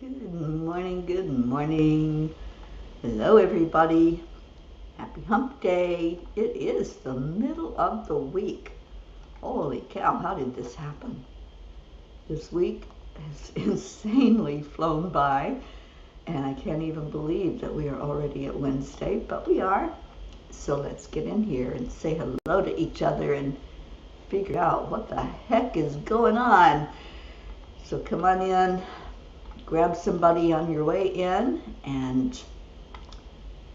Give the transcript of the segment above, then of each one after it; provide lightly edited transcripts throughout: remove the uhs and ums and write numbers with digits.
Good morning, good morning. Hello, everybody. Happy hump day. It is the middle of the week. Holy cow, how did this happen? This week has insanely flown by, and I can't even believe that we are already at Wednesday, but we are. So let's get in here and say hello to each other and figure out what the heck is going on. So come on in. Grab somebody on your way in, and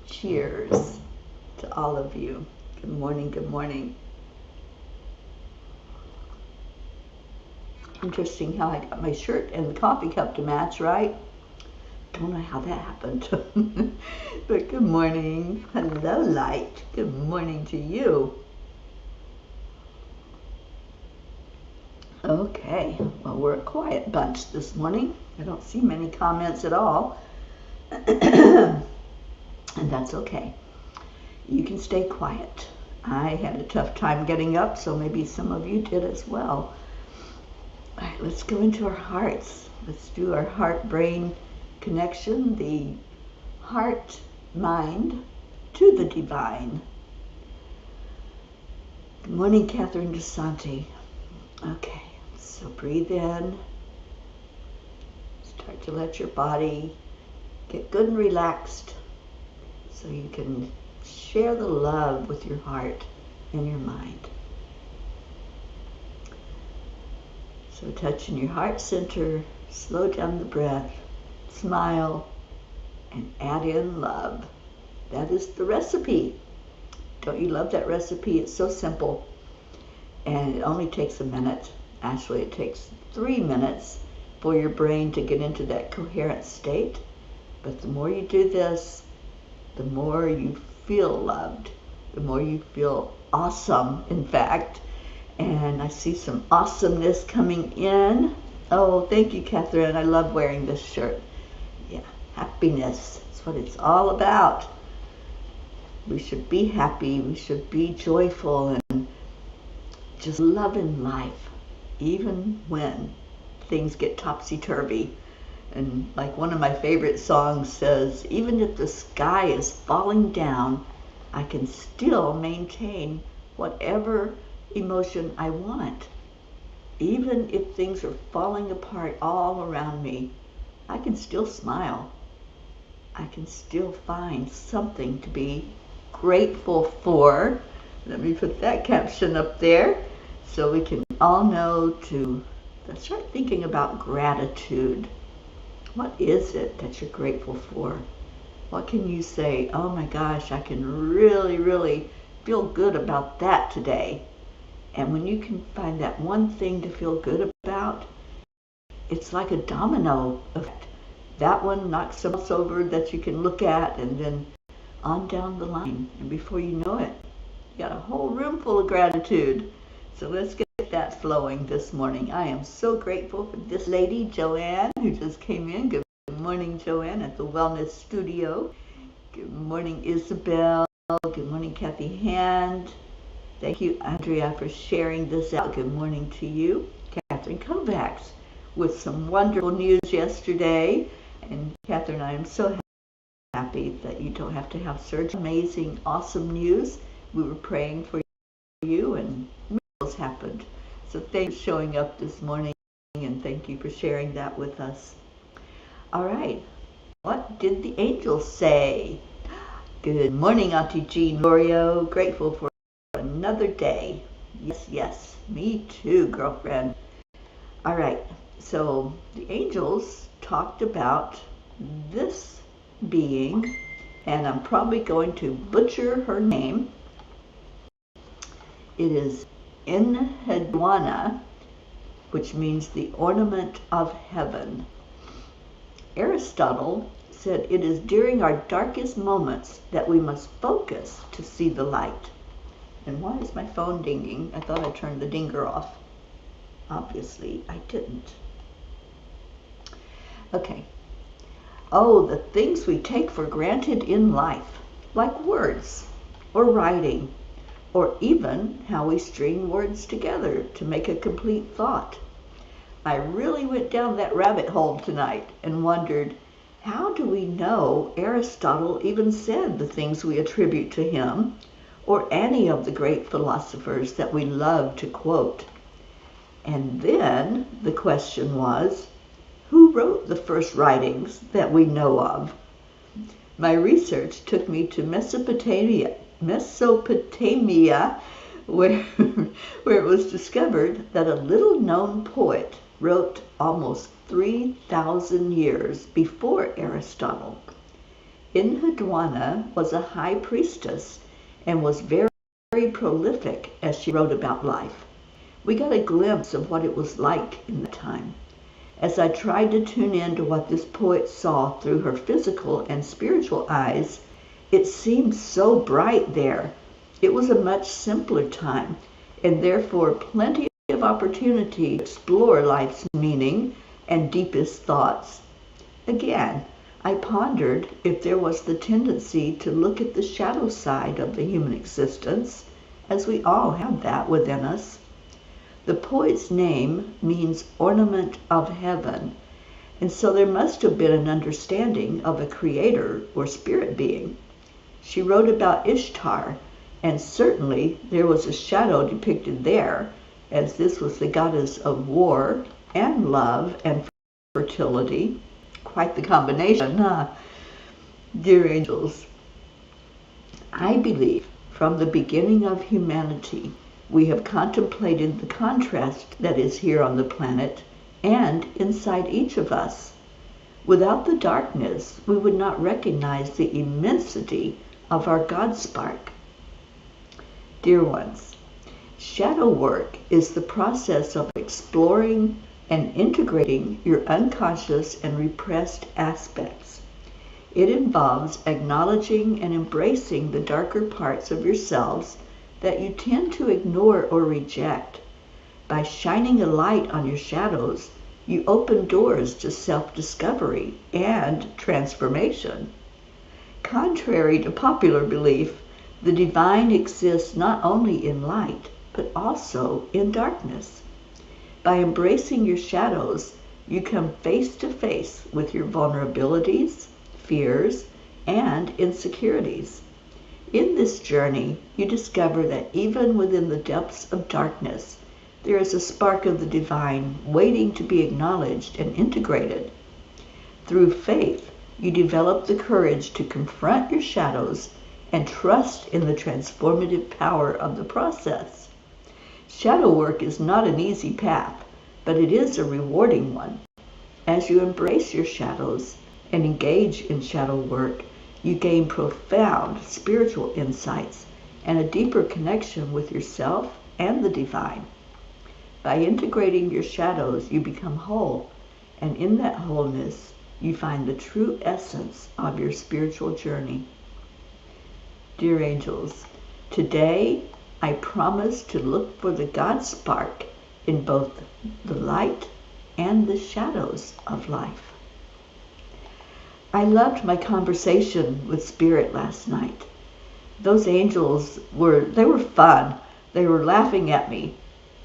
cheers to all of you. Good morning, good morning. Interesting how I got my shirt and the coffee cup to match, right? Don't know how that happened. But good morning. Hello, Light. Good morning to you. Okay, well, we're a quiet bunch this morning. I don't see many comments at all. And that's okay. You can stay quiet. I had a tough time getting up, so maybe some of you did as well. All right, let's go into our hearts. Let's do our heart-brain connection, the heart-mind to the divine. Good morning, Catherine DeSanti. Okay, so breathe in. Start to let your body get good and relaxed so you can share the love with your heart and your mind. So touching your heart center, slow down the breath, smile, and add in love. That is the recipe. Don't you love that recipe? It's so simple, and it only takes a minute. Actually, it takes 3 minutes for your brain to get into that coherent state. But the more you do this, the more you feel loved, the more you feel awesome, in fact. And I see some awesomeness coming in. Oh, thank you, Catherine. I love wearing this shirt. Yeah, happiness. That's what it's all about. We should be happy. We should be joyful and just loving life, even when things get topsy-turvy. And like one of my favorite songs says, even if the sky is falling down, I can still maintain whatever emotion I want. Even if things are falling apart all around me, I can still smile. I can still find something to be grateful for. Let me put that caption up there so we can all know to start thinking about gratitude. What is it that you're grateful for? What can you say, oh my gosh, I can really, really feel good about that today? And when you can find that one thing to feel good about, it's like a domino effect. That one knocks something else over that you can look at, and then on down the line. And before you know it, you got a whole room full of gratitude. So let's get that flowing this morning. I am so grateful for this lady, Joanne, who just came in. Good morning, Joanne, at the Wellness Studio. Good morning, Isabel. Good morning, Kathy Hand. Thank you, Andrea, for sharing this out. Good morning to you. Catherine Kovacs with some wonderful news yesterday. And Catherine, I am so happy that you don't have to have surgery. Amazing, awesome news. We were praying for you, and miracles happened. So thanks for showing up this morning, and thank you for sharing that with us. All right, what did the angels say? Good morning, Auntie Jean Lorio. Grateful for another day. Yes, yes, me too, girlfriend. All right, so the angels talked about this being, and I'm probably going to butcher her name. It is Enheduanna, which means the ornament of heaven. Aristotle said it is during our darkest moments that we must focus to see the light. And why is my phone dinging? I thought I turned the dinger off. Obviously, I didn't. Okay. Oh, the things we take for granted in life, like words or writing, or even how we string words together to make a complete thought. I really went down that rabbit hole tonight and wondered, how do we know Aristotle even said the things we attribute to him, or any of the great philosophers that we love to quote? And then the question was, who wrote the first writings that we know of? My research took me to Mesopotamia, where, where it was discovered that a little-known poet wrote almost 3,000 years before Aristotle. Enheduanna was a high priestess and was very, very prolific as she wrote about life. We got a glimpse of what it was like in that time. As I tried to tune in to what this poet saw through her physical and spiritual eyes, it seemed so bright there. It was a much simpler time, and therefore plenty of opportunity to explore life's meaning and deepest thoughts. Again, I pondered if there was the tendency to look at the shadow side of the human existence, as we all have that within us. The poet's name means ornament of heaven, and so there must have been an understanding of a creator or spirit being. She wrote about Ishtar, and certainly there was a shadow depicted there, as this was the goddess of war and love and fertility. Quite the combination, huh? Dear angels, I believe from the beginning of humanity, we have contemplated the contrast that is here on the planet and inside each of us. Without the darkness, we would not recognize the immensity of our God spark. Dear ones, shadow work is the process of exploring and integrating your unconscious and repressed aspects. It involves acknowledging and embracing the darker parts of yourselves that you tend to ignore or reject. By shining a light on your shadows, you open doors to self-discovery and transformation. Contrary to popular belief, the divine exists not only in light, but also in darkness. By embracing your shadows, you come face to face with your vulnerabilities, fears, and insecurities. In this journey, you discover that even within the depths of darkness, there is a spark of the divine waiting to be acknowledged and integrated. Through faith, you develop the courage to confront your shadows and trust in the transformative power of the process. Shadow work is not an easy path, but it is a rewarding one. As you embrace your shadows and engage in shadow work, you gain profound spiritual insights and a deeper connection with yourself and the divine. By integrating your shadows, you become whole, and in that wholeness, you find the true essence of your spiritual journey. Dear angels, today I promise to look for the God spark in both the light and the shadows of life. I loved my conversation with Spirit last night. Those angels were fun. They were laughing at me.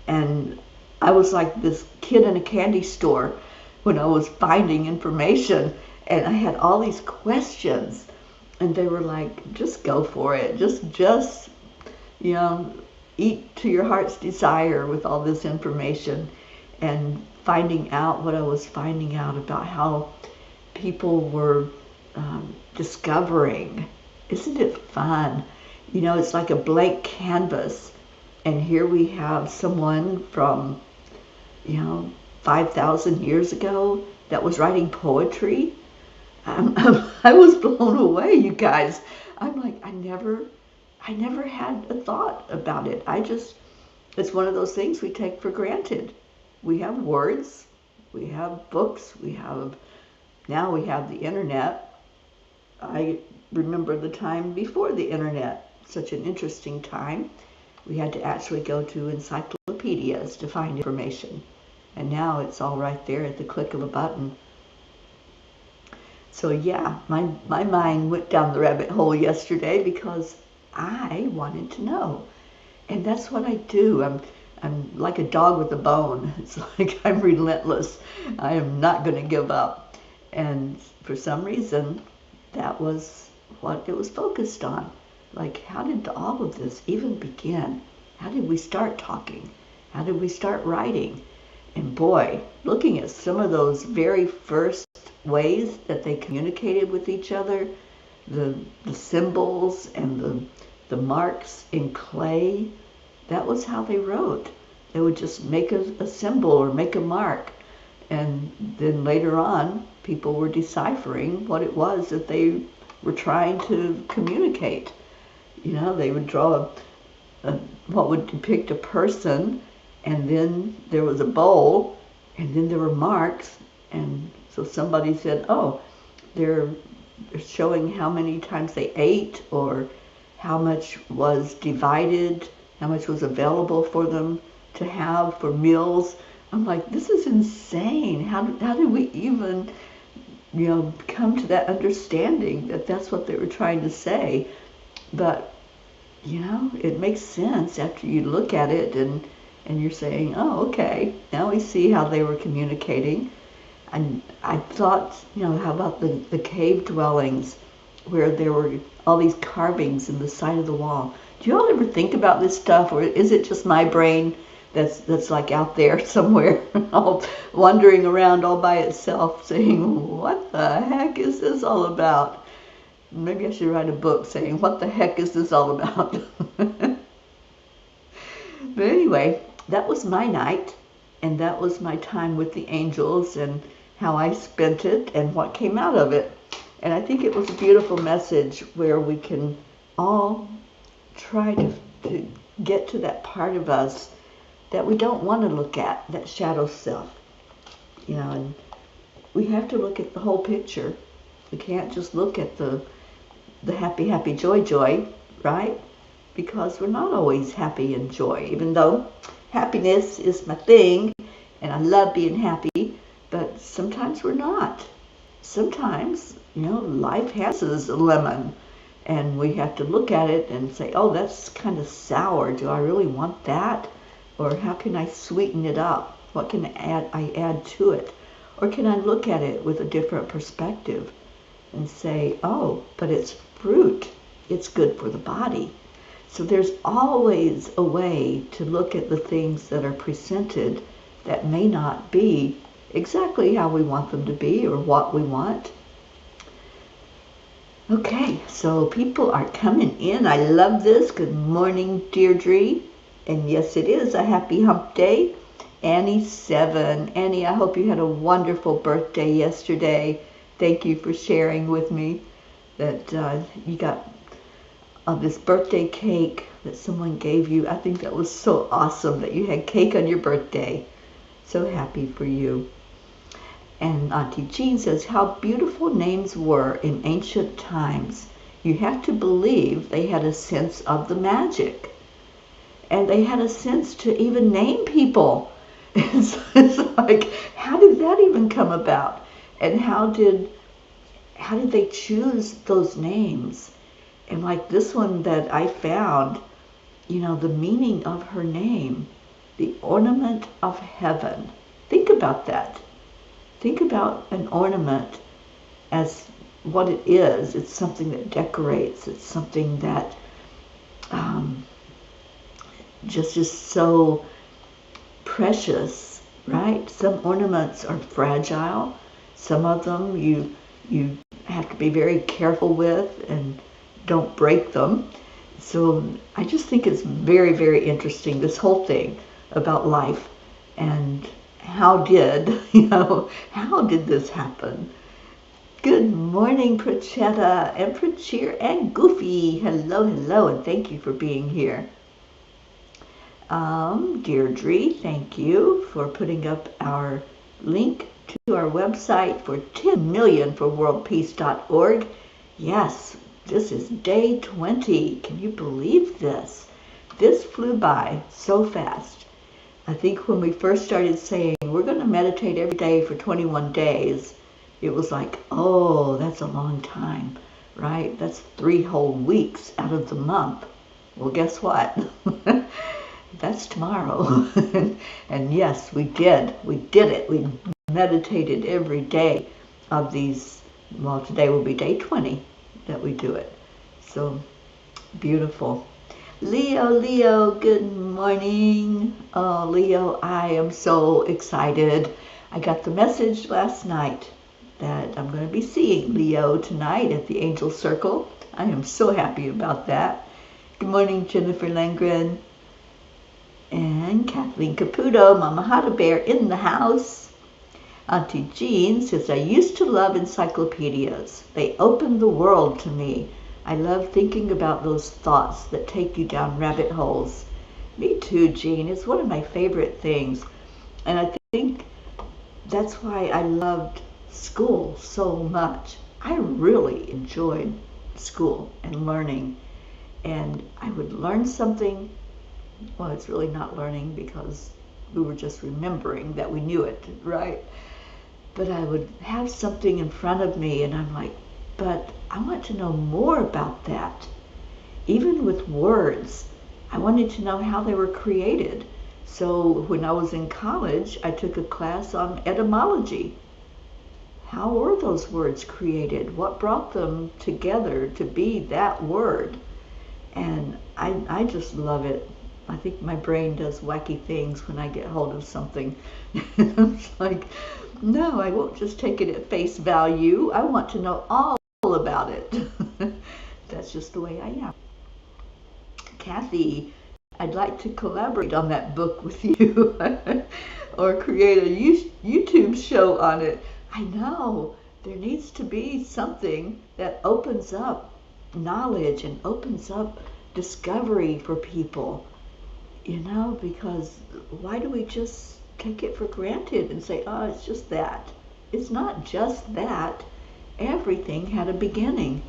And I was like this kid in a candy store when I was finding information. And I had all these questions. And they were like, just go for it. Just eat to your heart's desire with all this information. And finding out what I was finding out about how people were discovering. Isn't it fun? It's like a blank canvas, and here we have someone from 5,000 years ago that was writing poetry. I was blown away, you guys. I'm like, I never had a thought about it. It's one of those things we take for granted. We have words, we have books, now we have the internet. I remember the time before the internet, such an interesting time. We had to actually go to encyclopedias to find information. And now it's all right there at the click of a button. So yeah, my mind went down the rabbit hole yesterday because I wanted to know. And that's what I do. I'm like a dog with a bone. It's like I'm relentless. I am not going to give up. And for some reason, that was what it was focused on. Like, how did all of this even begin? How did we start talking? How did we start writing? And boy, looking at some of those very first ways that they communicated with each other, the symbols and the marks in clay, that was how they wrote. They would just make a symbol or make a mark. And then later on, people were deciphering what it was that they were trying to communicate. You know, they would draw what would depict a person, and then there was a bowl, and then there were marks. And so somebody said, oh, they're showing how many times they ate, or how much was divided, how much was available for them to have for meals. I'm like, this is insane. How did we even, come to that understanding that that's what they were trying to say? But, it makes sense after you look at it and you're saying, oh, okay, now we see how they were communicating. And I thought, how about the cave dwellings where there were all these carvings in the side of the wall? Do you all ever think about this stuff, or is it just my brain that's like out there somewhere, all wandering around all by itself saying, what the heck is this all about? Maybe I should write a book saying, what the heck is this all about? But anyway, that was my night, and that was my time with the angels, and how I spent it and what came out of it. And I think it was a beautiful message where we can all try to get to that part of us that we don't want to look at, that shadow self. And we have to look at the whole picture. We can't just look at the happy, happy, joy, joy, right? Because we're not always happy and joy, even though happiness is my thing, and I love being happy, but sometimes we're not. Sometimes, life has a lemon, and we have to look at it and say, oh, that's kind of sour. Do I really want that? Or how can I sweeten it up? What can I add to it? Or can I look at it with a different perspective and say, oh, but it's fruit. It's good for the body. So there's always a way to look at the things that are presented that may not be exactly how we want them to be or what we want. Okay, so people are coming in. I love this. Good morning, Deirdre. And yes, it is a happy hump day. Annie 7. Annie, I hope you had a wonderful birthday yesterday. Thank you for sharing with me that you got this birthday cake that someone gave you. I think that was so awesome that you had cake on your birthday. So happy for you. And Auntie Jean says, how beautiful names were in ancient times. You have to believe they had a sense of the magic. And they had a sense to even name people. It's like, how did that even come about? And how did they choose those names? And like this one that I found, the meaning of her name, the ornament of heaven. Think about that. Think about an ornament as what it is. It's something that decorates. It's something that just is so precious, right? Some ornaments are fragile. Some of them you have to be very careful with and don't break them. So I just think it's very, very interesting, this whole thing about life and how did this happen? Good morning, Prachetta and Prachir and Goofy. Hello, hello, and thank you for being here. Deirdre, thank you for putting up our link to our website for 10 million for worldpeace.org. Yes, this is day 20. Can you believe this? This flew by so fast. I think when we first started saying we're going to meditate every day for 21 days, it was like, oh, that's a long time, right? That's 3 whole weeks out of the month. Well, guess what? That's tomorrow. And yes, we did. We did it. We meditated every day of these. Well, today will be day 20 that we do it. So beautiful. Leo, good morning. Oh, Leo, I am so excited. I got the message last night that I'm going to be seeing Leo tonight at the Angel Circle. I am so happy about that. Good morning, Jennifer Langren. And Kathleen Caputo, Mama Hada Bear in the house. Auntie Jean says, I used to love encyclopedias. They opened the world to me. I love thinking about those thoughts that take you down rabbit holes. Me too, Jean. It's one of my favorite things. And I think that's why I loved school so much. I really enjoyed school and learning. And I would learn something. Well, it's really not learning because we were just remembering that we knew it, right? But I would have something in front of me and I'm like, but I want to know more about that. Even with words, I wanted to know how they were created. So when I was in college, I took a class on etymology. How were those words created? What brought them together to be that word? And I just love it. I think my brain does wacky things when I get hold of something. I'm like, no, I won't just take it at face value. I want to know all about it. That's just the way I am. Kathy, I'd like to collaborate on that book with you or create a YouTube show on it. I know there needs to be something that opens up knowledge and opens up discovery for people, you know, because why do we just take it for granted and say, oh, it's just that? It's not just that. Everything had a beginning.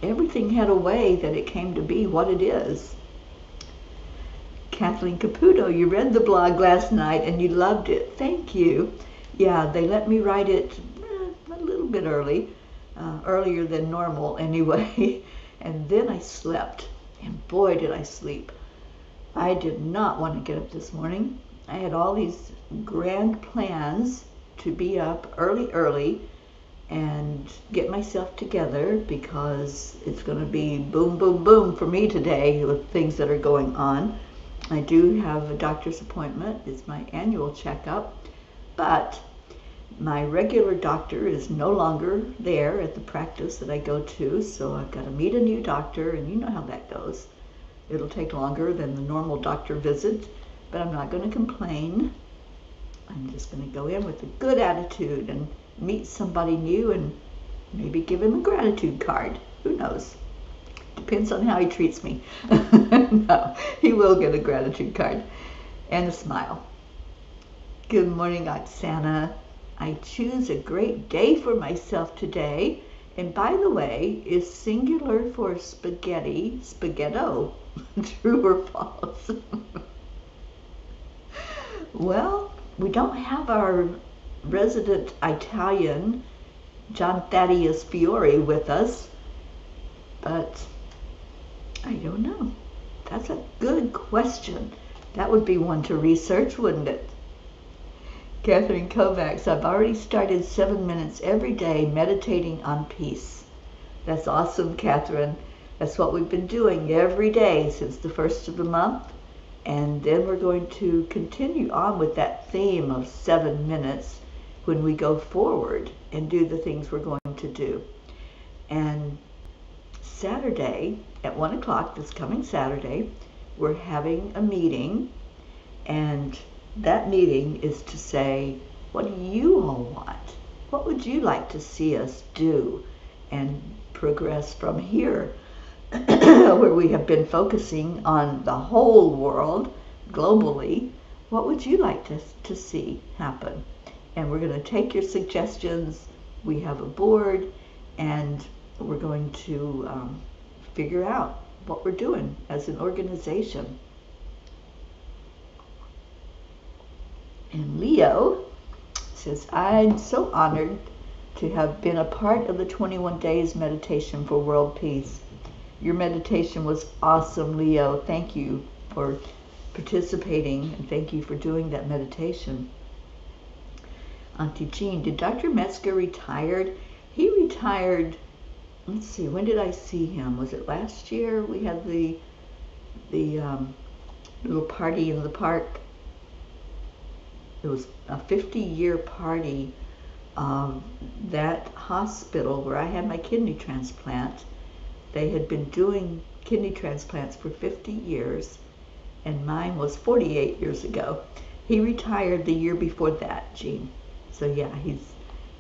Everything had a way that it came to be what it is. Kathleen Caputo, you read the blog last night and you loved it. Thank you. Yeah, they let me write it a little bit earlier than normal anyway. And then I slept. And boy, did I sleep. I did not want to get up this morning. I had all these grand plans to be up early and get myself together because it's going to be boom, boom, boom for me today with things that are going on. I do have a doctor's appointment. It's my annual checkup, but my regular doctor is no longer there at the practice that I go to, so I've got to meet a new doctor, and you know how that goes. It'll take longer than the normal doctor visit, but I'm not going to complain. I'm just going to go in with a good attitude and meet somebody new and maybe give him a gratitude card. Who knows? Depends on how he treats me. No, he will get a gratitude card and a smile. Good morning, Oksana. I choose a great day for myself today. And by the way, is singular for spaghetti, spaghetto. True or false? Well, we don't have our resident Italian, John Thaddeus Fiore, with us, but I don't know. That's a good question. That would be one to research, wouldn't it? Catherine Kovacs, I've already started 7 minutes every day meditating on peace. That's awesome, Catherine. That's what we've been doing every day since the first of the month. And then we're going to continue on with that theme of 7 minutes when we go forward and do the things we're going to do. And Saturday at 1 o'clock, this coming Saturday, we're having a meeting, and that meeting is to say, what do you all want? What would you like to see us do and progress from here, where we have been focusing on the whole world globally? What would you like to see happen? And we're going to take your suggestions. We have a board, and we're going to figure out what we're doing as an organization. And Leo says, I'm so honored to have been a part of the 21 days meditation for world peace. Your meditation was awesome, Leo. Thank you for participating, and thank you for doing that meditation. Auntie Jean, did Dr. Metzger retired? He retired, let's see, when did I see him? Was it last year? We had the little party in the park. It was a 50-year party of that hospital where I had my kidney transplant. They had been doing kidney transplants for 50 years, and mine was 48 years ago. He retired the year before that, Jean. So yeah,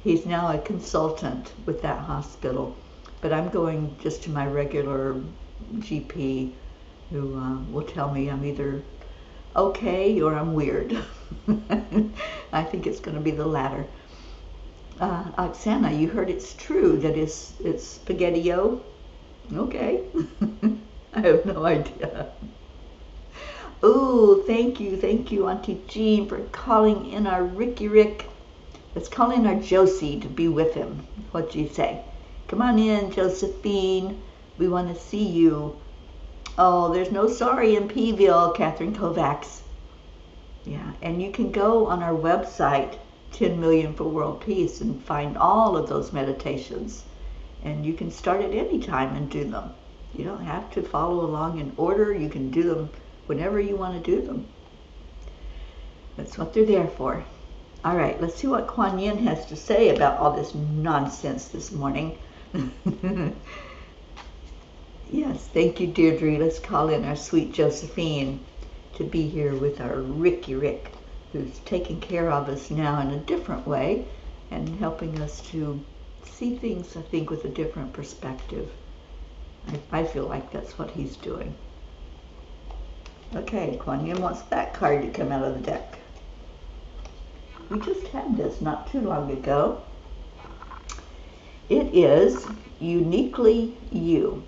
he's now a consultant with that hospital. But I'm going just to my regular GP, who will tell me I'm either okay or I'm weird. I think it's going to be the latter. Oksana, you heard it's true that it's spaghetti-o? Okay. I have no idea. Oh, thank you, Auntie Jean, for calling in our Ricky Rick. Let's call in our Josie to be with him. What do you say? Come on in, Josephine. We want to see you. Oh, there's no sorry in Peeville, Catherine Kovacs. Yeah, and you can go on our website, 10 Million for World Peace, and find all of those meditations. And you can start at any time and do them. You don't have to follow along in order. You can do them whenever you want to do them. That's what they're there for. All right, let's see what Kuan Yin has to say about all this nonsense this morning. Yes, thank you, Deirdre. Let's call in our sweet Josephine to be here with our Ricky Rick, who's taking care of us now in a different way and helping us to see things, I think, with a different perspective. I feel like that's what he's doing. Okay, Kuan Yin wants that card to come out of the deck. We just had this not too long ago. It is uniquely you.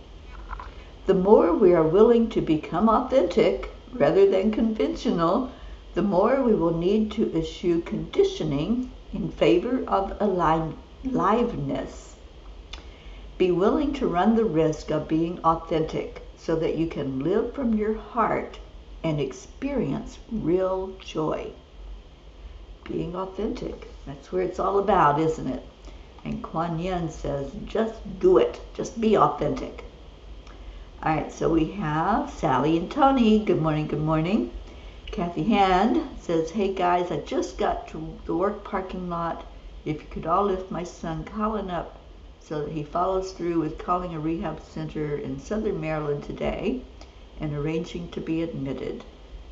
The more we are willing to become authentic rather than conventional, the more we will need to eschew conditioning in favor of aliveness. Be willing to run the risk of being authentic so that you can live from your heart and experience real joy. Being authentic, that's where it's all about, isn't it? And Kuan Yin says, just do it. Just be authentic. All right, so we have Sally and Tony. Good morning, good morning. Kathy Hand says, hey guys, I just got to the work parking lot. If you could all lift my son Colin up so that he follows through with calling a rehab center in Southern Maryland today and arranging to be admitted.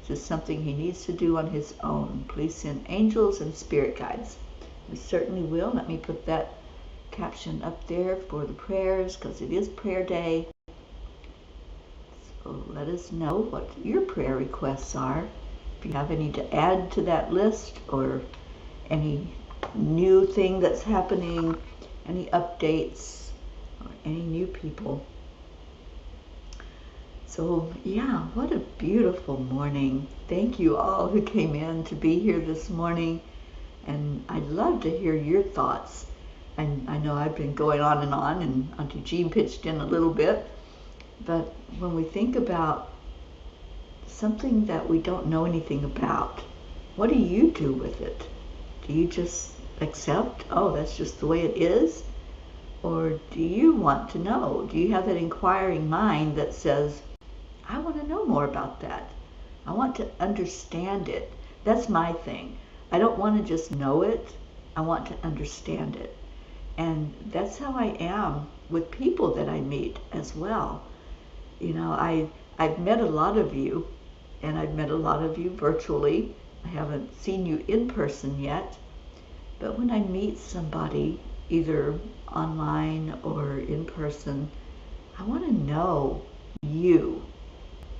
This is something he needs to do on his own. Please send angels and spirit guides. We certainly will. Let me put that caption up there for the prayers because it is prayer day. So let us know what your prayer requests are. If you have any to add to that list or any new thing that's happening, any updates, or any new people. So yeah, what a beautiful morning. Thank you all who came in to be here this morning. And I'd love to hear your thoughts. And I know I've been going on, and Auntie Jean pitched in a little bit. But when we think about something that we don't know anything about, what do you do with it? Do you just accept, oh, that's just the way it is? Or do you want to know? Do you have that inquiring mind that says, I want to know more about that. I want to understand it. That's my thing. I don't want to just know it. I want to understand it. And that's how I am with people that I meet as well. You know, I've met a lot of you, and I've met a lot of you virtually. I haven't seen you in person yet. But when I meet somebody, either online or in person, I want to know you.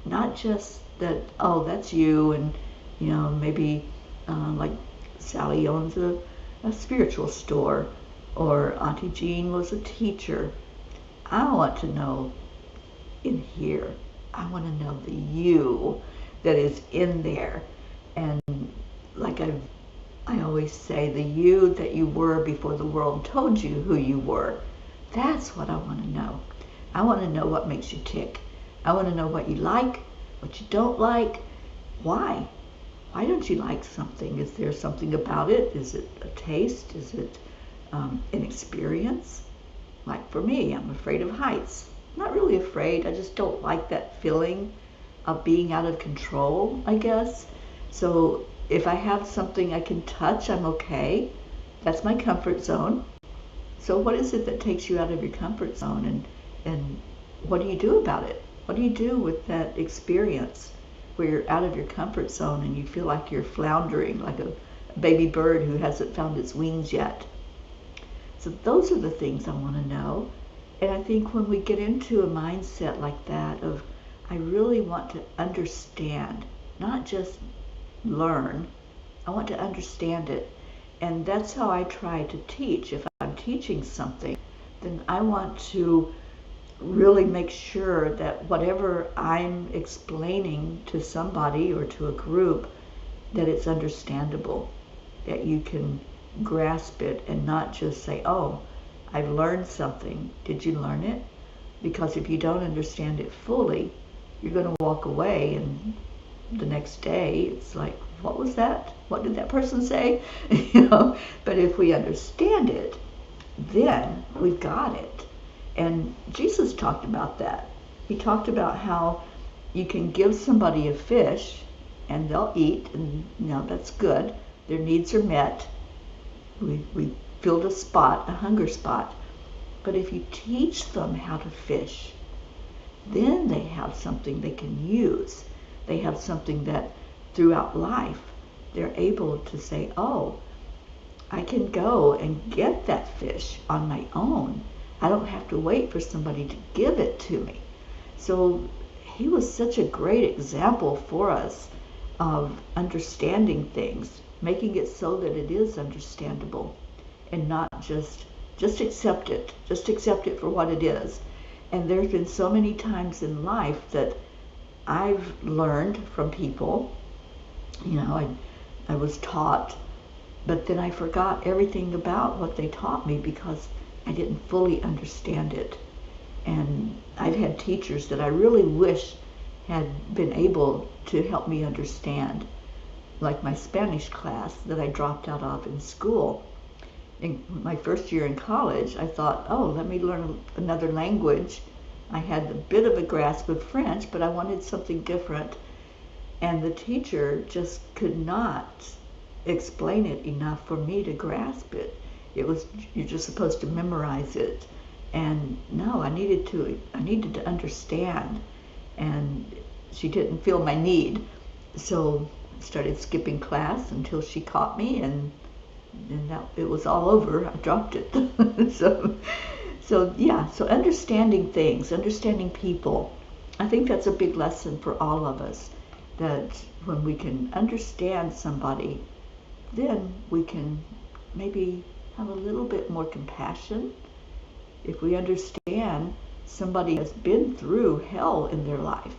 Not just that, oh, that's you, and, you know, maybe like Sally owns a spiritual store, or Auntie Jean was a teacher. I want to know in here. I want to know the you that is in there. And like I always say, the you that you were before the world told you who you were. That's what I want to know. I want to know what makes you tick. I want to know what you like, what you don't like, Why? Why don't you like something? Is there something about it? Is it a taste? Is it an experience? Like for me, I'm afraid of heights. Not really afraid, I just don't like that feeling of being out of control, I guess. So if I have something I can touch, I'm okay. That's my comfort zone. So what is it that takes you out of your comfort zone, and what do you do about it? What do you do with that experience where you're out of your comfort zone and you feel like you're floundering like a baby bird who hasn't found its wings yet? So those are the things I want to know. And I think when we get into a mindset like that of, I really want to understand, not just learn, I want to understand it. And that's how I try to teach. If I'm teaching something, then I want to really make sure that whatever I'm explaining to somebody or to a group, that it's understandable, that you can grasp it and not just say, oh, I've learned something. Did you learn it? Because if you don't understand it fully, you're going to walk away, and the next day it's like, what was that? What did that person say? But if we understand it, then we've got it. And Jesus talked about that. He talked about how you can give somebody a fish and they'll eat, and that's good. Their needs are met. We filled a spot, a hunger spot. But if you teach them how to fish, then they have something they can use. They have something that throughout life they're able to say, oh, I can go and get that fish on my own. I don't have to wait for somebody to give it to me. So he was such a great example for us of understanding things, making it so that it is understandable, and not just accept it. Just accept it for what it is. And there's been so many times in life that I've learned from people, I was taught, but then I forgot everything about what they taught me because I didn't fully understand it. And I've had teachers that I really wish had been able to help me understand, like my Spanish class that I dropped out of in school. In my first year in college, I thought, oh, let me learn another language. I had a bit of a grasp of French, but I wanted something different. And the teacher just could not explain it enough for me to grasp it. You're just supposed to memorize it. And no, I needed to understand. And she didn't feel my need. So I started skipping class until she caught me, and that it was all over. I dropped it. So understanding things, understanding people, I think that's a big lesson for all of us, that when we can understand somebody, then we can maybe have a little bit more compassion. If we understand somebody has been through hell in their life,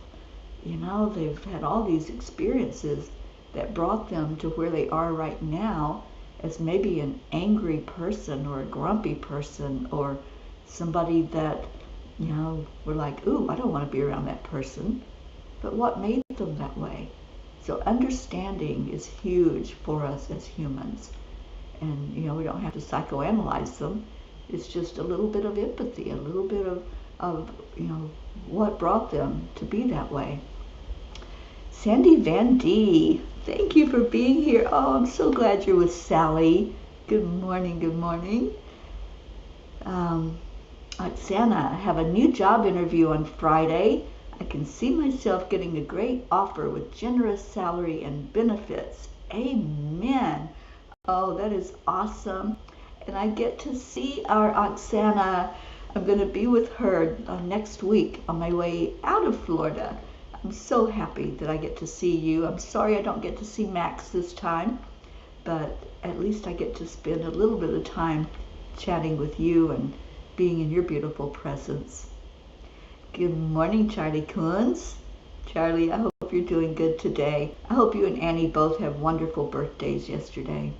they've had all these experiences that brought them to where they are right now as maybe an angry person or a grumpy person, or somebody that, we're like, ooh, I don't want to be around that person. But what made them that way? So understanding is huge for us as humans. And, we don't have to psychoanalyze them. It's just a little bit of empathy, a little bit of what brought them to be that way. Sandy Van D, thank you for being here. Oh, I'm so glad you're with Sally. Good morning, good morning. Oksana, I have a new job interview on Friday. I can see myself getting a great offer with generous salary and benefits. Amen. Oh, that is awesome. And I get to see our Oksana. I'm going to be with her next week on my way out of Florida. I'm so happy that I get to see you. I'm sorry I don't get to see Max this time, but at least I get to spend a little bit of time chatting with you and being in your beautiful presence. Good morning, Charlie Coons. Charlie, I hope you're doing good today. I hope you and Annie both have wonderful birthdays yesterday.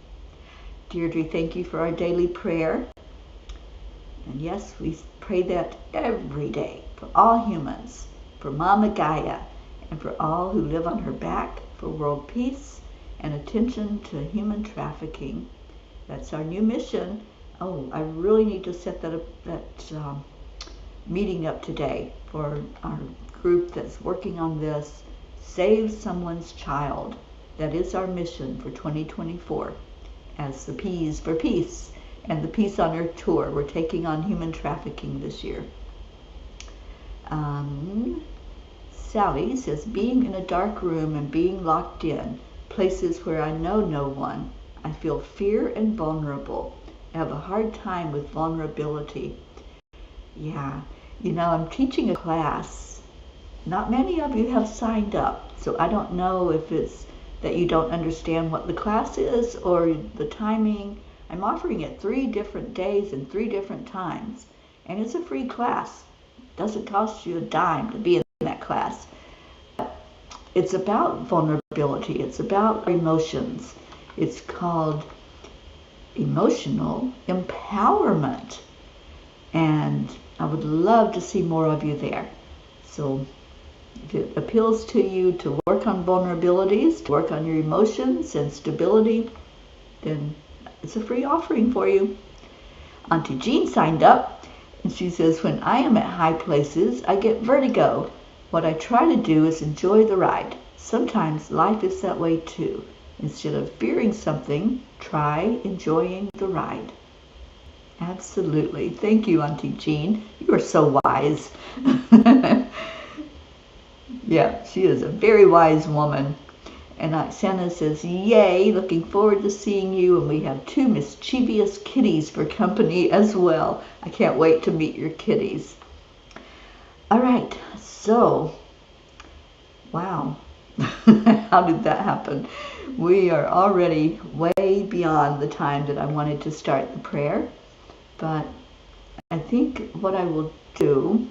Deirdre, thank you for our daily prayer. And yes, we pray that every day for all humans, for Mama Gaia, and for all who live on her back for world peace and attention to human trafficking. That's our new mission. Oh, I really need to set that meeting up today for our group that's working on this. Save someone's child. That is our mission for 2024 as the P's for Peace and the Peace on Earth Tour. We're taking on human trafficking this year. Sally says, being in a dark room and being locked in, places where I know no one, I feel fear and vulnerable. I have a hard time with vulnerability. Yeah, I'm teaching a class. Not many of you have signed up, so I don't know if it's that you don't understand what the class is or the timing. I'm offering it 3 different days and 3 different times, and it's a free class. It doesn't cost you a dime to be in that class. It's about vulnerability. It's about emotions. It's called emotional empowerment, and I would love to see more of you there. So if it appeals to you to work on vulnerabilities, to work on your emotions and stability, then it's a free offering for you. Auntie Jean signed up, and she says, when I am at high places, I get vertigo. What I try to do is enjoy the ride. Sometimes life is that way too. Instead of fearing something, try enjoying the ride. Absolutely. Thank you, Auntie Jean. You are so wise. Yeah, she is a very wise woman. And Santa says, yay, looking forward to seeing you. And we have 2 mischievous kitties for company as well. I can't wait to meet your kitties. All right, so, wow. How did that happen? We are already way beyond the time that I wanted to start the prayer. But I think what I will do,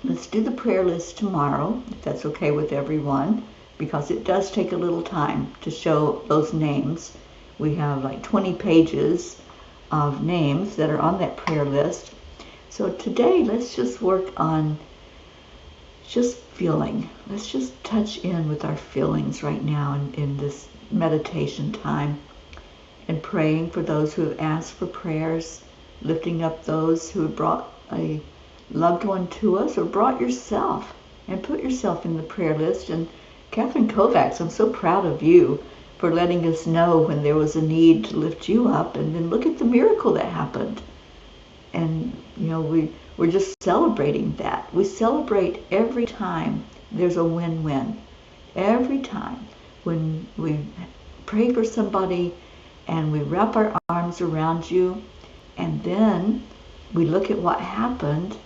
let's do the prayer list tomorrow, if that's okay with everyone, because it does take a little time to show those names. We have like 20 pages of names that are on that prayer list. So today, let's just work on just feeling. Let's just touch in with our feelings right now in this meditation time, and praying for those who have asked for prayers, lifting up those who have brought a loved one to us, or brought yourself, and put yourself in the prayer list. And Catherine Kovacs, I'm so proud of you for letting us know when there was a need to lift you up, and then look at the miracle that happened. And we're just celebrating that. We celebrate every time there's a win-win. Every time when we pray for somebody and we wrap our arms around you, and then we look at what happened,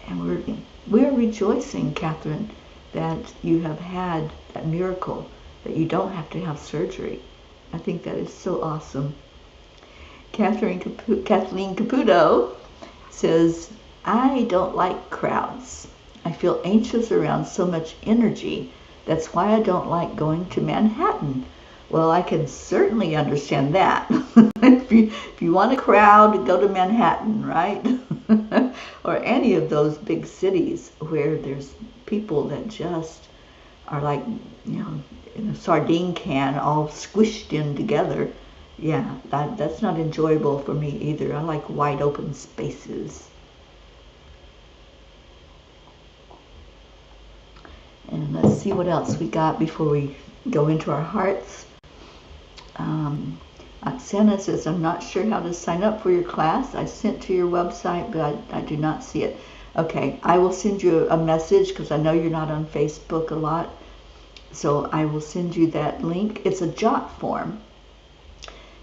and we're rejoicing, Catherine, that you have had that miracle, that you don't have to have surgery. I think that is so awesome. Kathleen Caputo says, I don't like crowds. I feel anxious around so much energy. That's why I don't like going to Manhattan. Well, I can certainly understand that. if you want a crowd, go to Manhattan, right? Or any of those big cities where there's people that just are like, in a sardine can, all squished in together. Yeah, that's not enjoyable for me either. I like wide open spaces. And let's see what else we got before we go into our hearts. Oksana says, I'm not sure how to sign up for your class. I sent to your website, but I do not see it. Okay, I will send you a message because I know you're not on Facebook a lot. So I will send you that link. It's a jot form.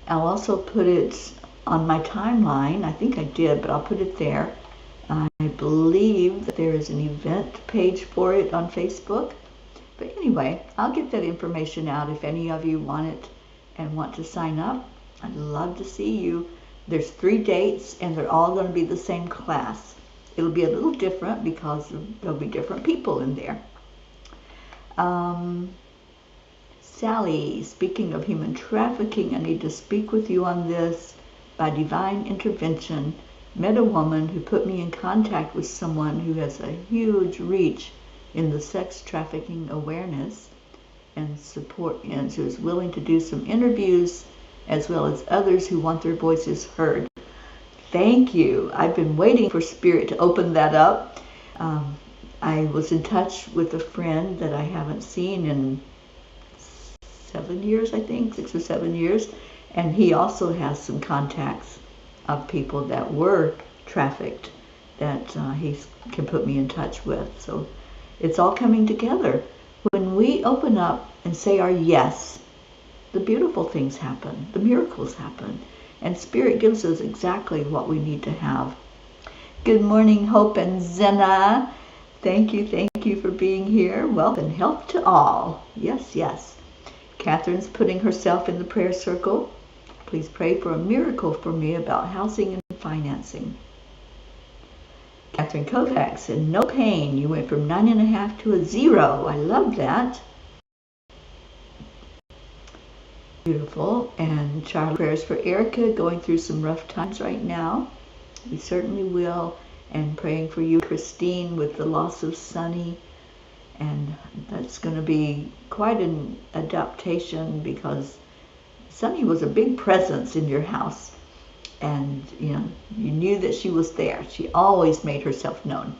I'll also put it on my timeline. I think I did, but I'll put it there. I believe that there is an event page for it on Facebook. But anyway, I'll get that information out if any of you want it and want to sign up. I'd love to see you. There's 3 dates, and they're all going to be the same class. It'll be a little different because there'll be different people in there. Sally, speaking of human trafficking, I need to speak with you on this. By divine intervention, met a woman who put me in contact with someone who has a huge reach in the sex trafficking awareness and support, and who's willing to do some interviews, as well as others who want their voices heard. Thank you. I've been waiting for Spirit to open that up. I was in touch with a friend that I haven't seen in 7 years, I think, 6 or 7 years, and he also has some contacts of people that were trafficked that he can put me in touch with. So it's all coming together. When we open up and say our yes, the beautiful things happen, the miracles happen, and Spirit gives us exactly what we need to have. Good morning, Hope and Zena. Thank you for being here. Wealth and health to all. Yes, yes. Catherine's putting herself in the prayer circle. Please pray for a miracle for me about housing and financing. Catherine Kovacs said, no pain. You went from 9.5 to a 0. I love that. Beautiful. And Charlie, prayers for Erica, going through some rough times right now. We certainly will. And praying for you, Christine, with the loss of Sonny. And that's going to be quite an adaptation, because Sonny was a big presence in your house. And, you knew that she was there. She always made herself known.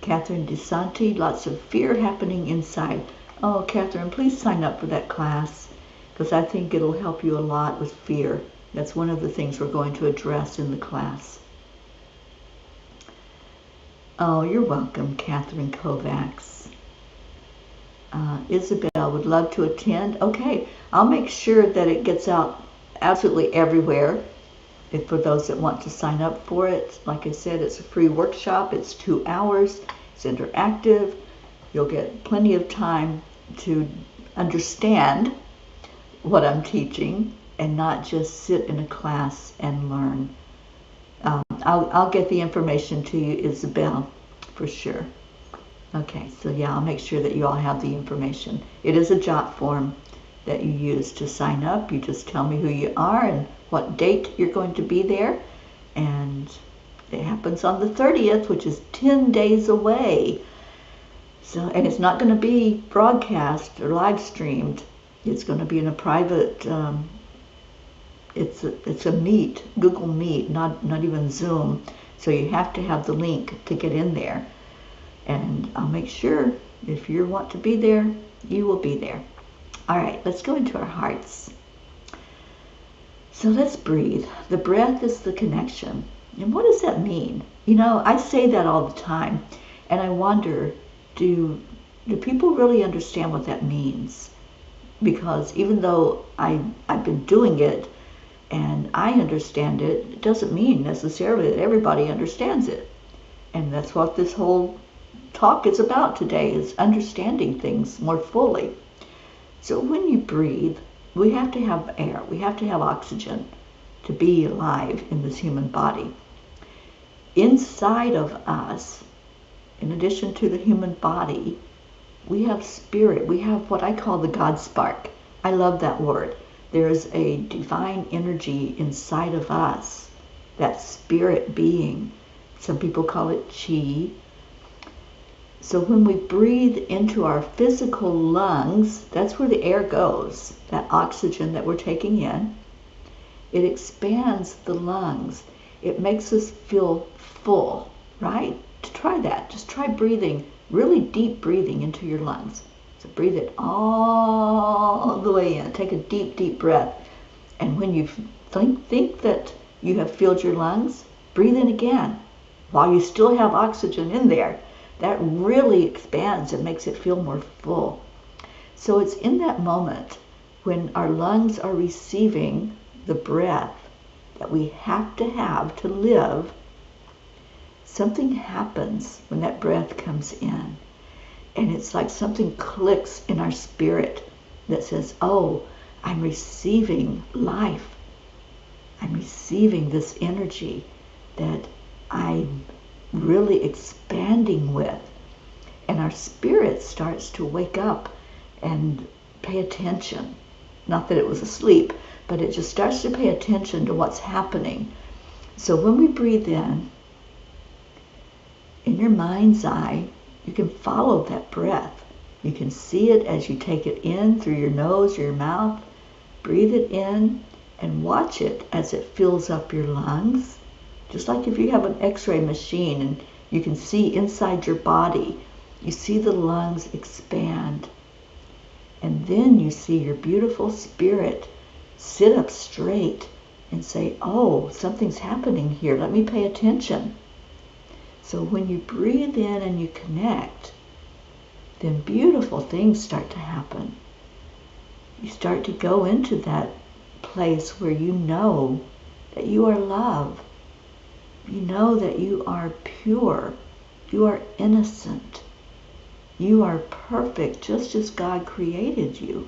Catherine DeSanti, lots of fear happening inside. Oh, Catherine, please sign up for that class, because I think it'll help you a lot with fear. That's one of the things we're going to address in the class. Oh, you're welcome, Catherine Kovacs. Isabel would love to attend. Okay, I'll make sure that it gets out absolutely everywhere. For those that want to sign up for it, like I said, it's a free workshop. It's 2 hours. It's interactive. You'll get plenty of time to understand what I'm teaching and not just sit in a class and learn. I'll get the information to you, Isabel, for sure. Okay, so yeah, I'll make sure that you all have the information. It is a jot form that you use to sign up. You just tell me who you are and what date you're going to be there. And it happens on the 30th, which is 10 days away. So, and it's not going to be broadcast or live streamed. It's going to be in a private, it's a Meet, Google Meet, not even Zoom. So you have to have the link to get in there. And I'll make sure if you want to be there, you will be there. All right, let's go into our hearts. So let's breathe. The breath is the connection. And what does that mean? I say that all the time, and I wonder, do people really understand what that means? Because even though I've been doing it and I understand it, it doesn't mean necessarily that everybody understands it. And that's what this whole talk is about today, is understanding things more fully. So when you breathe, we have to have air. We have to have oxygen to be alive in this human body. Inside of us, in addition to the human body, we have spirit. We have what I call the God spark. I love that word. There's a divine energy inside of us, that spirit being. Some people call it chi. So when we breathe into our physical lungs, that's where the air goes, that oxygen that we're taking in. It expands the lungs. It makes us feel full, right? To try that, just try breathing, really deep breathing into your lungs. So breathe it all the way in. Take a deep, deep breath. And when you think that you have filled your lungs, breathe in again while you still have oxygen in there. That really expands and makes it feel more full. So it's in that moment when our lungs are receiving the breath that we have to live. Something happens when that breath comes in. And it's like something clicks in our spirit that says, oh, I'm receiving life. I'm receiving this energy that I'm really expanding with. And our spirit starts to wake up and pay attention. Not that it was asleep, but it just starts to pay attention to what's happening. So when we breathe in your mind's eye, you can follow that breath. You can see it as you take it in through your nose or your mouth. Breathe it in and watch it as it fills up your lungs. Just like if you have an x-ray machine and you can see inside your body, you see the lungs expand. And then you see your beautiful spirit sit up straight and say, oh, something's happening here. Let me pay attention. So when you breathe in and you connect, then beautiful things start to happen. You start to go into that place where you know that you are love. You know that you are pure. You are innocent. You are perfect just as God created you.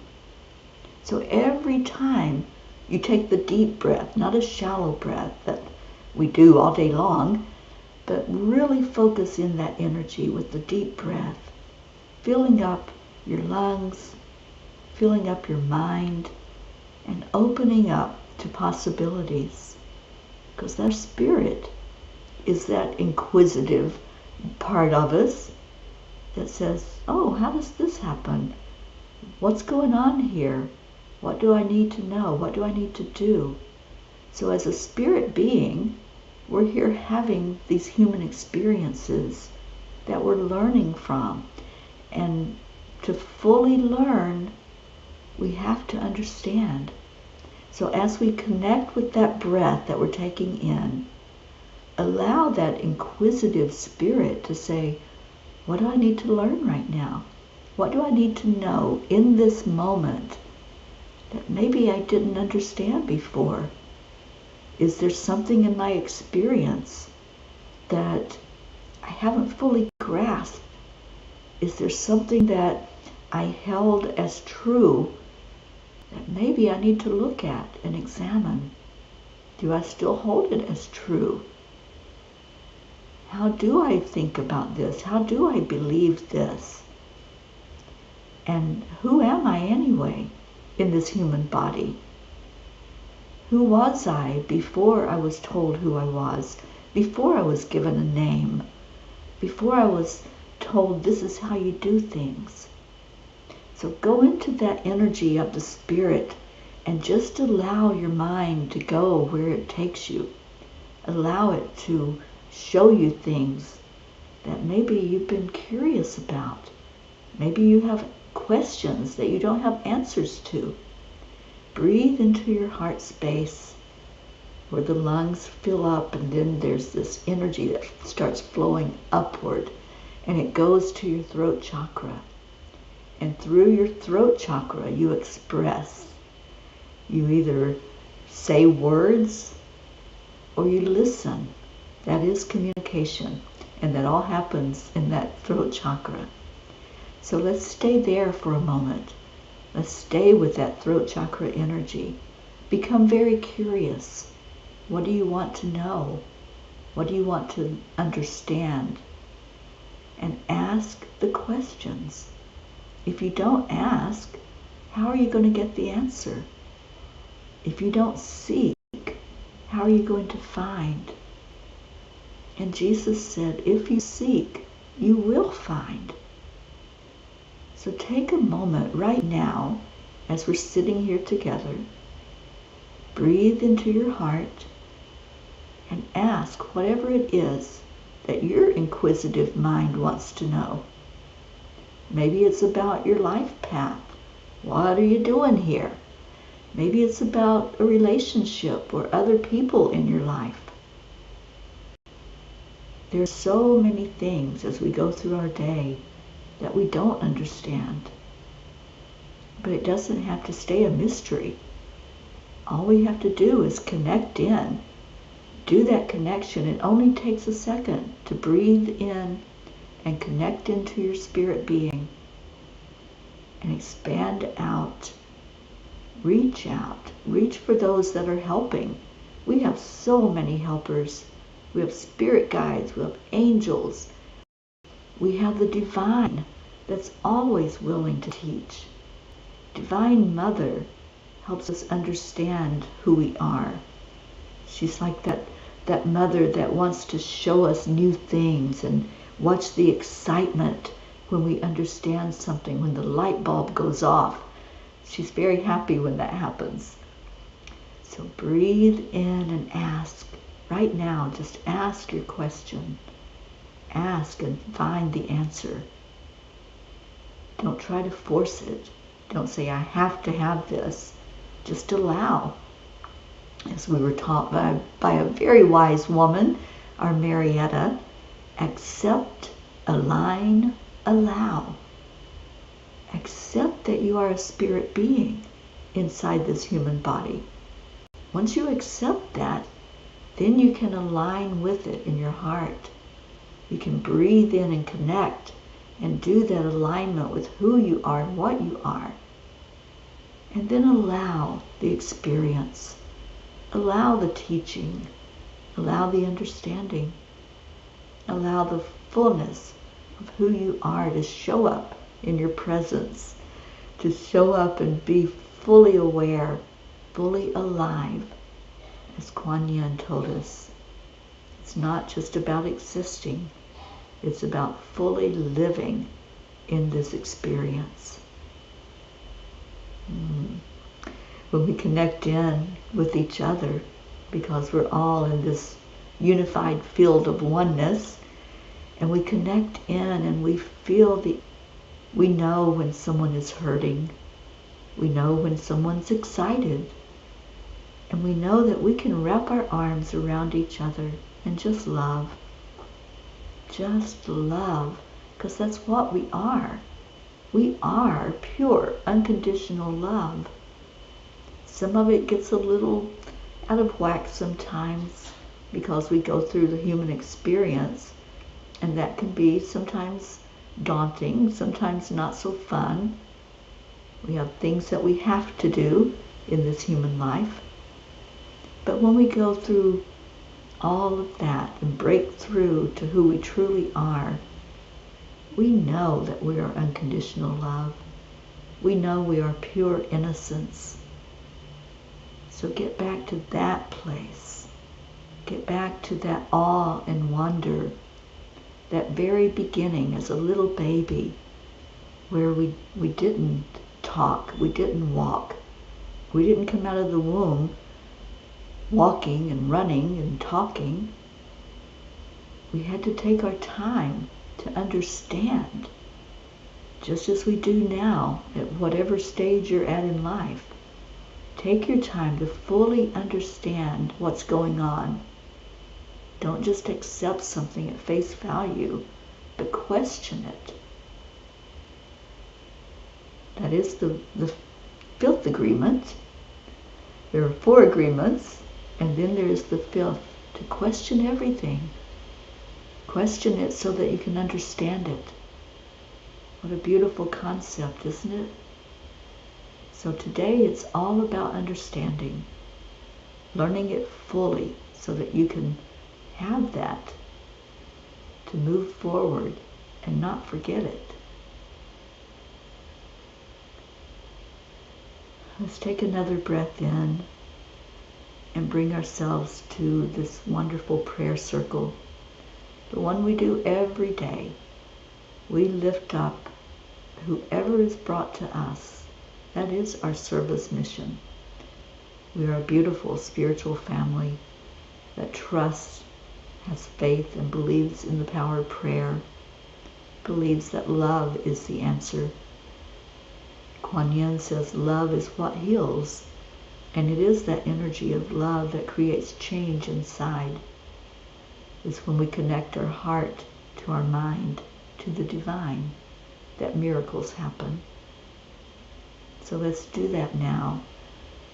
So every time you take the deep breath, not a shallow breath that we do all day long, but really focus in that energy with the deep breath, filling up your lungs, filling up your mind, and opening up to possibilities. Because that spirit is that inquisitive part of us that says, oh, how does this happen? What's going on here? What do I need to know? What do I need to do? So as a spirit being, we're here having these human experiences that we're learning from. And to fully learn, we have to understand. So as we connect with that breath that we're taking in, allow that inquisitive spirit to say, what do I need to learn right now? What do I need to know in this moment that maybe I didn't understand before? Is there something in my experience that I haven't fully grasped? Is there something that I held as true that maybe I need to look at and examine? Do I still hold it as true? How do I think about this? How do I believe this? And who am I anyway in this human body? Who was I before I was told who I was? Before I was given a name? Before I was told this is how you do things? So go into that energy of the spirit and just allow your mind to go where it takes you. Allow it to show you things that maybe you've been curious about. Maybe you have questions that you don't have answers to. Breathe into your heart space where the lungs fill up, and then there's this energy that starts flowing upward, and it goes to your throat chakra. And through your throat chakra, you express. You either say words or you listen. That is communication, and that all happens in that throat chakra. So let's stay there for a moment. Let's stay with that throat chakra energy. Become very curious. What do you want to know? What do you want to understand? And ask the questions. If you don't ask, how are you going to get the answer? If you don't seek, how are you going to find? And Jesus said, if you seek, you will find. So take a moment right now, as we're sitting here together, breathe into your heart and ask whatever it is that your inquisitive mind wants to know. Maybe it's about your life path. What are you doing here? Maybe it's about a relationship or other people in your life. There's so many things as we go through our day that we don't understand. But it doesn't have to stay a mystery. All we have to do is connect in. Do that connection. It only takes a second to breathe in and connect into your spirit being and expand out. Reach out. Reach for those that are helping. We have so many helpers. We have spirit guides. We have angels. We have the divine that's always willing to teach. Divine Mother helps us understand who we are. She's like that mother that wants to show us new things and watch the excitement when we understand something, when the light bulb goes off. She's very happy when that happens. So breathe in and ask. Right now, just ask your question. Ask and find the answer. Don't try to force it. Don't say, I have to have this. Just allow. As we were taught by a very wise woman, our Marietta, accept, align, allow. Accept that you are a spirit being inside this human body. Once you accept that, then you can align with it in your heart. You can breathe in and connect and do that alignment with who you are and what you are. And then allow the experience. Allow the teaching. Allow the understanding. Allow the fullness of who you are to show up in your presence. To show up and be fully aware, fully alive. As Kuan Yin told us, it's not just about existing. It's about fully living in this experience. When we connect in with each other, because we're all in this unified field of oneness, and we connect in and we feel we know when someone is hurting. We know when someone's excited. And we know that we can wrap our arms around each other and just love. Just love, because that's what we are. We are pure, unconditional love. Some of it gets a little out of whack sometimes because we go through the human experience, and that can be sometimes daunting, sometimes not so fun. We have things that we have to do in this human life. But when we go through all of that and break through to who we truly are, we know that we are unconditional love. We know we are pure innocence. So get back to that place. Get back to that awe and wonder, that very beginning as a little baby, where we didn't talk, we didn't walk, we didn't come out of the womb walking and running and talking. We had to take our time to understand, just as we do now at whatever stage you're at in life. Take your time to fully understand what's going on. Don't just accept something at face value, but question it. That is the fifth agreement. There are 4 agreements. And then there is the 5th, to question everything. Question it so that you can understand it. What a beautiful concept, isn't it? So today it's all about understanding, learning it fully so that you can have that to move forward and not forget it. Let's take another breath in and bring ourselves to this wonderful prayer circle, the one we do every day. We lift up whoever is brought to us. That is our service mission. We are a beautiful spiritual family that trusts, has faith, and believes in the power of prayer, believes that love is the answer. Kuan Yin says love is what heals. And it is that energy of love that creates change inside. It's when we connect our heart to our mind, to the divine, that miracles happen. So let's do that now.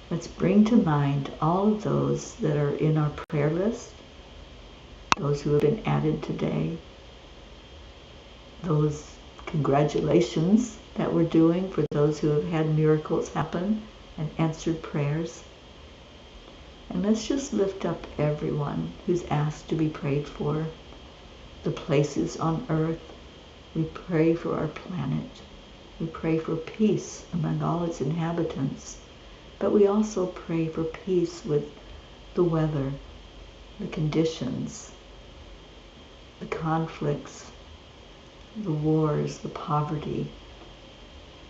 Let's bring to mind all of those that are in our prayer list, those who have been added today, those congratulations that we're doing for those who have had miracles happen and answered prayers. And let's just lift up everyone who's asked to be prayed for. The places on earth. We pray for our planet. We pray for peace among all its inhabitants. But we also pray for peace with the weather, the conditions, the conflicts. the wars, the poverty,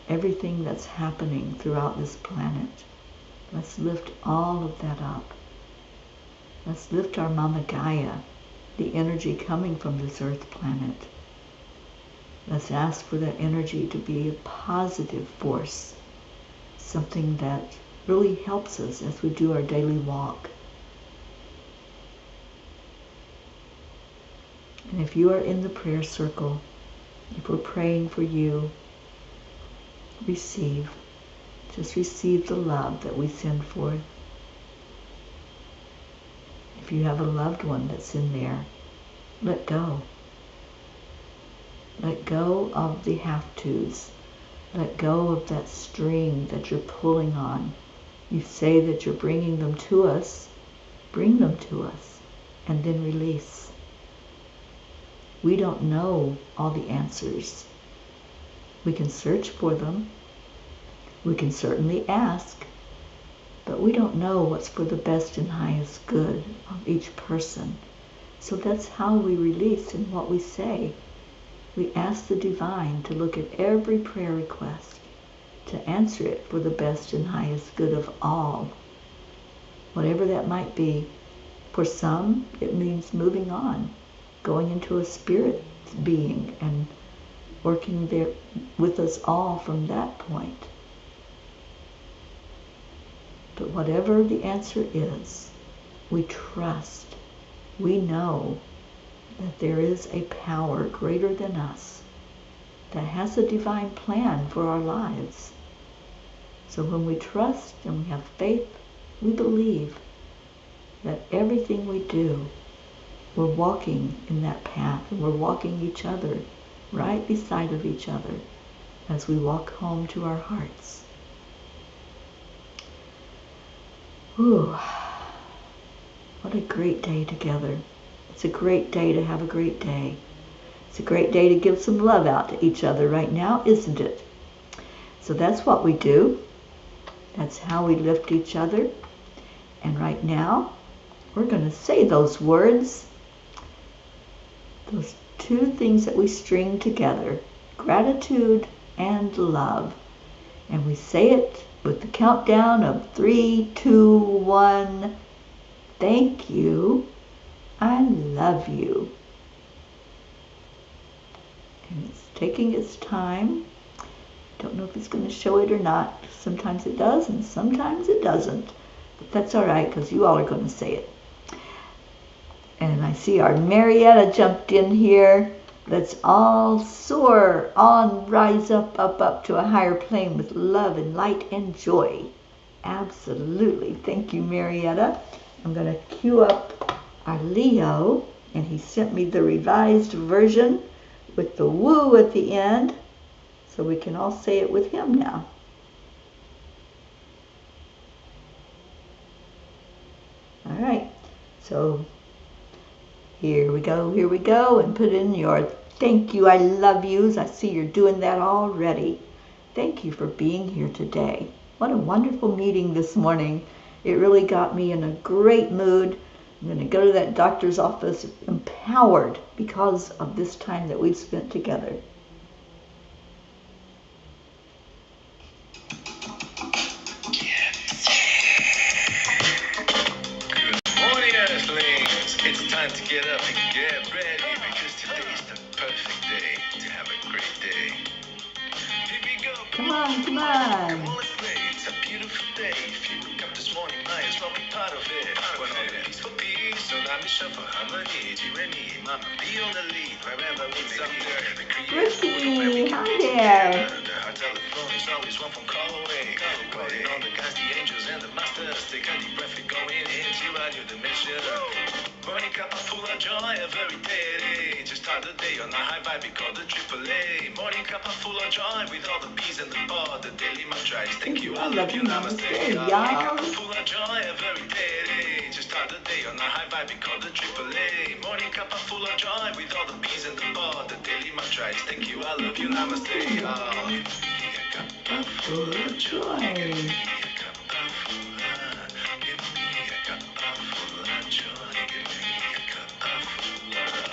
everything that's happening throughout this planet. Let's lift all of that up. Let's lift our Mama Gaia, the energy coming from this earth planet. Let's ask for that energy to be a positive force, something that really helps us as we do our daily walk. And if you are in the prayer circle, if we're praying for you, receive. Just receive the love that we send forth. If you have a loved one that's in there, let go. Let go of the have-tos. Let go of that string that you're pulling on. You say that you're bringing them to us. Bring them to us, and then release. We don't know all the answers. We can search for them. We can certainly ask, but we don't know what's for the best and highest good of each person. So that's how we release in what we say. We ask the divine to look at every prayer request, to answer it for the best and highest good of all, whatever that might be. For some, it means moving on, going into a spirit being and working there with us all from that point. But whatever the answer is, we trust, we know that there is a power greater than us that has a divine plan for our lives. So when we trust and we have faith, we believe that everything we do, we're walking in that path, and we're walking each other right beside of each other as we walk home to our hearts. Ooh, what a great day together. It's a great day to have a great day. It's a great day to give some love out to each other right now, isn't it? So that's what we do. That's how we lift each other. And right now, we're going to say those words, those two things that we string together, gratitude and love. And we say it with the countdown of 3, 2, 1. Thank you. I love you. And it's taking its time. Don't know if it's going to show it or not. Sometimes it does and sometimes it doesn't. But that's all right, because you all are going to say it. And I see our Marietta jumped in here. Let's all soar on, rise up, up, up to a higher plane with love and light and joy. Absolutely. Thank you, Marietta. I'm going to cue up our Leo, and he sent me the revised version with the woo at the end, so we can all say it with him now. All right, so here we go, and put in your thank you, I love yous. I see you're doing that already. Thank you for being here today. What a wonderful meeting this morning. It really got me in a great mood. I'm going to go to that doctor's office empowered because of this time that we've spent together. Good morning, Earthlings. It's time to get up and get ready, because today's the perfect day to have a great day. Here we go. Come on. Come on, let's play. It's a beautiful day. If you woke up this morning, might as well be part of it. When all the peace for peace, so let me show for harmony. Tyranny, mama, be on the lead wherever we may be. Ricky, hi there. Our telephone is always one phone call away. Calling all the guys, the angels, and the masters. Take a deep breath and go into a new dimension. Morning Cuppa full of joy every day. To start the day on a high vibe, we call the AAA. Morning Cuppa full of joy with all the bees and the bar. The daily mantra is thank you, I love you, namaste. Morning Cuppa full of joy every day. To start the day on a high vibe, we call the AAA. Morning Cuppa full of joy with all the bees and the bar. The daily mantra is thank you, I love you, namaste. Give me a cuppa full of joy. Give me a cuppa full of, give me a cuppa full of joy. Give me a cuppa full of.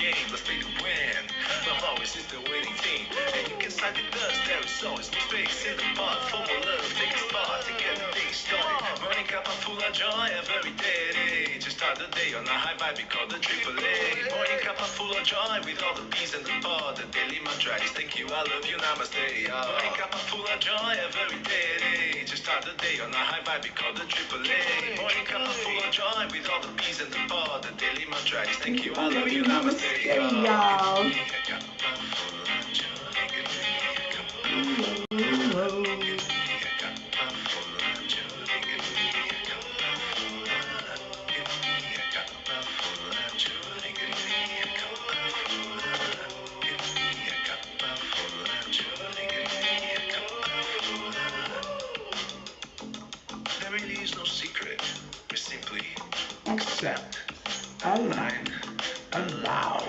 game, let's play to win. Love always is the winning team. And you can side with us, there is always no space in the pot. For more love, take a spot to get the day started. Morning cup full of joy every day. Just start the day on a high vibe, we call the AAA. Morning cup full of joy with all the peas and the pod. The daily mantra is thank you, I love you, namaste. Morning cup full of joy every day. Just start the day on a high vibe, we call the AAA. Morning cup full of joy with all the peas and the pod. The daily mantra is thank you, I love you, namaste. Y'all. There really is no secret. We simply Accept. align, Allow.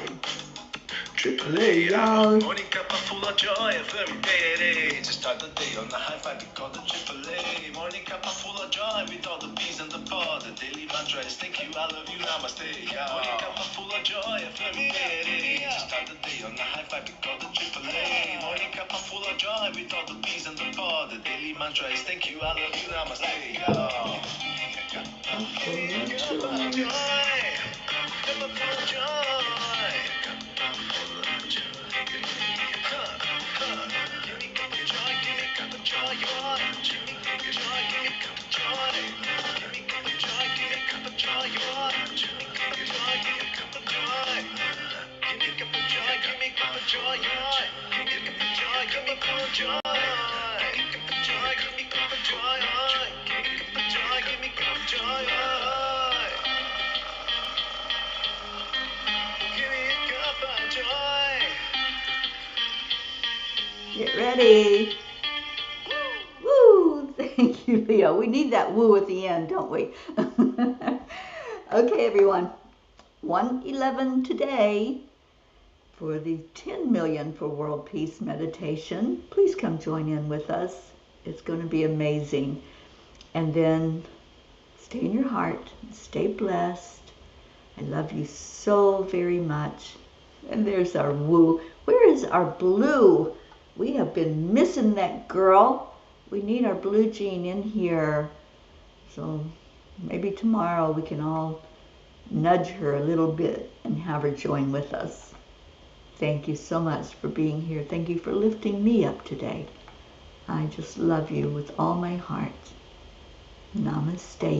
AAA, Y'all. morning cup full of joy every day. Just start the day on the high vibe, we call the AAA. Morning cup full of joy with all the bees and the pod. The daily mantra is thank you, I love you, namaste. Morning cup full of joy every day. Just start the day on the high vibe, we call the AAA. Morning cup full of joy with all the bees and the pod. The daily mantra is thank you, I love you, namaste. Get ready. Woo! Thank you, Leo. We need that woo at the end, don't we? Okay, everyone. 1:11 today for the 10 million for world peace meditation. Please come join in with us. It's going to be amazing. And then stay in your heart. Stay blessed. I love you so very much. And there's our woo. Where is our blue? We have been missing that girl. We need our blue jean in here. So maybe tomorrow we can all nudge her a little bit and have her join with us. Thank you so much for being here. Thank you for lifting me up today. I just love you with all my heart. Namaste.